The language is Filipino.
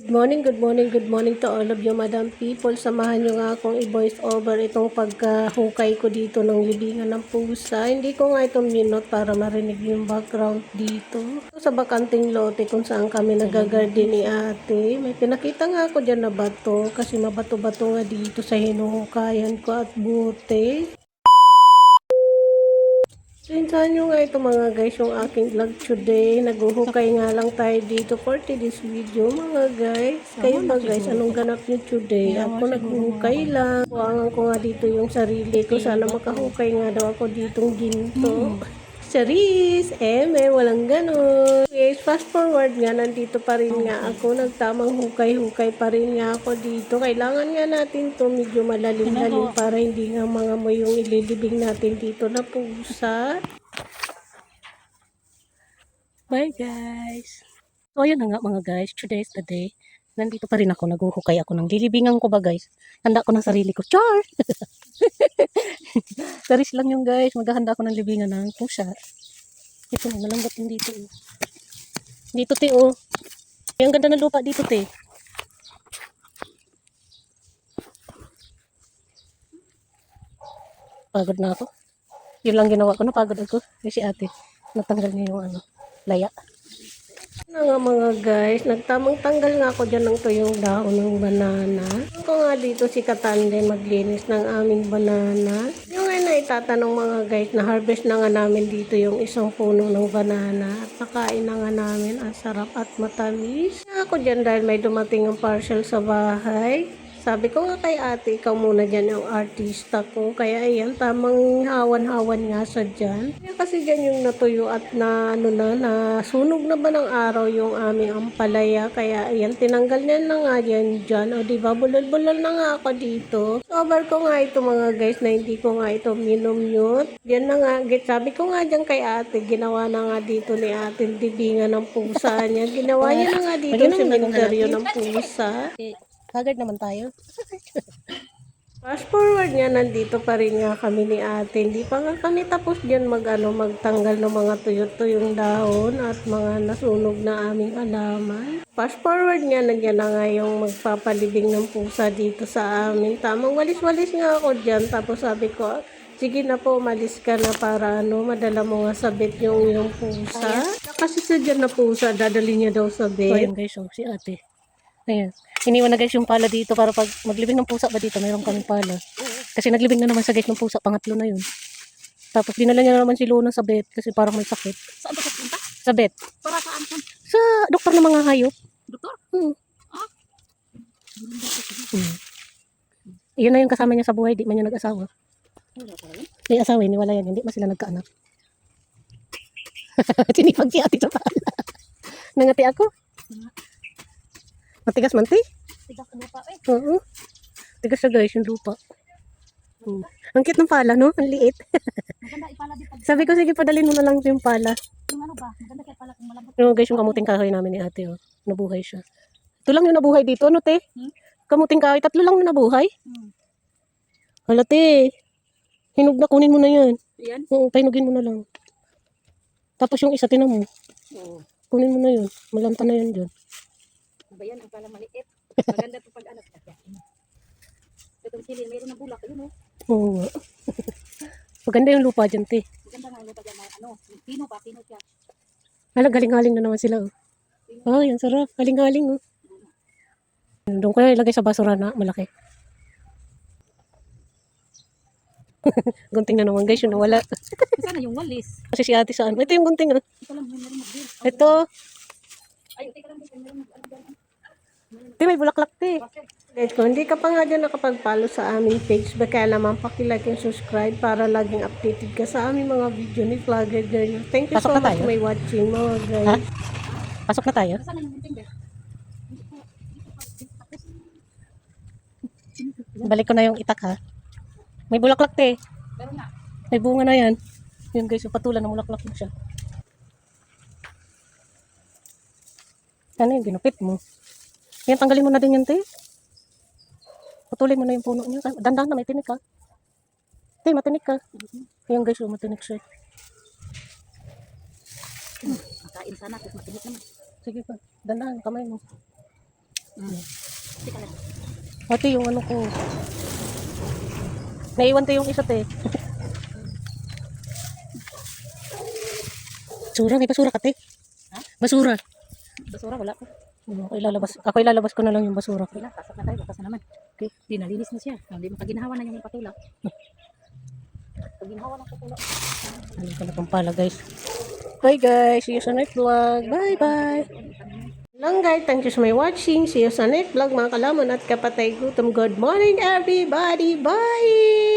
Good morning to all of you, Madam People. Samahan nyo nga akong i-voice over itong pagkahukay ko dito ng libingan ng pusa. Hindi ko nga itong minute para marinig yung background dito. Sa bakanting lote kung saan kami nagagarden ni ate, may pinakita nga ako dyan na bato kasi mabato-bato nga dito sa hinuhukayan ko at buti. Sintahan nyo nga ito mga guys yung aking vlog today. Naghuhukay nga lang tayo dito for today's video mga guys. Kayo ba guys, anong ganap nyo today? Ako naghuhukay lang. Buwangan ko nga dito yung sarili ko. Sana makahukay nga daw ako ditong ginto. Charis! Walang ganon. Guys, fast forward nga, nandito pa rin nga ako. Nagtamang hukay-hukay pa rin nga ako dito. Kailangan nga natin to medyo malalim-lalim para hindi nga mga mo yung ililibing natin dito na pusa. Bye guys! So ayun na nga mga guys, today is the day. Nandito pa rin ako, naghuhukay ako ng lilibingan ko ba guys. Handa ko ng sarili ko. Char! Saris lang yung guys, maghahanda ako ng libingan ng pusa. Ito na, malambot yung dito. Dito te oh. Ang ganda ng lupa dito te. Pagod na ako. Yun lang ginawa ko, napagod ako. Kasi ate, natanggal niya yung laya. Nga mga guys, nagtamang tanggal nga ako dyan ng tuyong daon ng banana. Ako nga dito si Katande maglinis ng aming banana. Yung nga na itatanong mga guys, na harvest na nga namin dito yung isang puno ng banana. At nakain na nga namin, ang sarap at matamis. Ako dyan dahil may dumating ang parcel sa bahay. Sabi ko nga kay ate, ikaw muna dyan yung artista ko. Kaya ayan, tamang hawan-hawan nga sa dyan. Kaya kasi dyan yung natuyo at nasunog na ba ng araw yung aming ampalaya. Kaya ayan, tinanggal niya na nga yan dyan. O diba, bulol-bulol na nga ako dito. Cover ko nga ito mga guys na hindi ko nga ito minumute. Yan na nga, sabi ko nga dyan kay ate, ginawa na nga dito ni ate dibingan ng pusa niya. Ginawa niya na nga dito sementeryo ng pusa. Haggard naman tayo. Fast forward nga, nandito pa rin nga kami ni ate. Hindi pa nga kami tapos dyan magtanggal ng mga tuyot-tuyong dahon at mga nasunog na aming halaman. Fast forward nga, nandiyan na nga yung magpapalibing ng pusa dito sa amin. Tamang walis-walis nga ako dyan. Tapos sabi ko, sige na po, umalis ka na para madala mo nga sa vet yung pusa. Kasi sa dyan na pusa, dadali niya daw sa vet. So yun guys, si ate. Ayan. Iniwan na guys yung pala dito para pag maglibing ng pusa ba dito, mayroon kaming pala. Kasi naglibing na naman sa gate ng pusa, pangatlo na yun. Tapos dinala niya na naman si Luna sa vet kasi parang may sakit. Saan ba punta? Sa vet. Para saan? Sa doktor ng mga hayop. Doktor? Ah? Iyon na yung kasama niya sa buhay, di man niya nag-asawa. May asawa, iniwala yan, hindi man sila nagkaanak. Sinipag si ate sa pala. Nangati ako. Matigas man, ti? Tigas ang lupa eh. Oo. Tigas siya guys, yung lupa. Ang cute ng pala, no? Ang liit. Maganda ipala di pag... Sabi ko, sige, padalin mo na lang yung pala. Yung ano ba? Maganda kaya pala kung malambot. No, guys, yung kamuting kahoy namin ni ate, oh. Nabuhay siya. Ito lang yung nabuhay dito, ano, te? Kamuting kahoy, 3 lang yung nabuhay. Hala, te. Hinog na, kunin mo na yan. Yan? Oo, pahinugin mo na lang. Tapos yung isa, tinan mo. Oo. Kunin mo na yun. Malanta na yan dyan. Ba yan? Ang pala maliit. Maganda ito pag anak. Itong silin, mayroon ng bulak. Yun, Oo. Maganda yung lupa dyan, te. maganda nga yung lupa dyan. Pino pa, pino siya. Hala, galing-galing na naman sila, oh. Oh, yan, sarap. Galing-galing, oh. Doon ko na ilagay sa basura na malaki. Gunting na naman, guys. Yun nawala. Sana yung walis. Kasi si ate saan? Ito yung gunting, oh. Ito lang, meron mag-deal. Ito. Ay, teka lang, meron mag-deal. Te, may bulaklak, te. Guys, kung hindi ka pa nga dyan nakapag-follow sa aming page, baka naman pakilike and subscribe para laging updated ka sa aming mga video ni Vlogger Girl. Thank you so much for watching, mga guys. Ha? Pasok na tayo? Sana yung gunting ba? Balik ko na yung itak, ha? May bulaklak, te. Meron nga. May bunga na yan. Yun guys, yung patulan ng bulaklak na siya. Ano yung ginupit mo? Yan, tanggalin mo na din yan, te. Putulin mo na yung puno niya. Dandan na, may tinik ka. Te, matinik ka. Yan guys, matinik siya. Makain sana, tapos matinik naman. Sige pa, dandan, kamay mo. Teka lang. Ate, yung ano ko. Naiwan to yung isa, te. Basura, may basura ka, te. Ha? Basura. Basura, wala ko. Ako ilalabas ko na lang yung basura ko. Wala, pasok na tayo. Bukas na naman. Okay. Di, nalinis na siya. Hindi mo pag ginawa na yung patula. Pag ginawa ng patula. Ano ka na pang pala, guys. Bye, guys. See you sa next vlog. Bye-bye. Lang, guys. Thank you so much for watching. See you sa next vlog, mga kalaman at kapatay gutom. Good morning, everybody. Bye!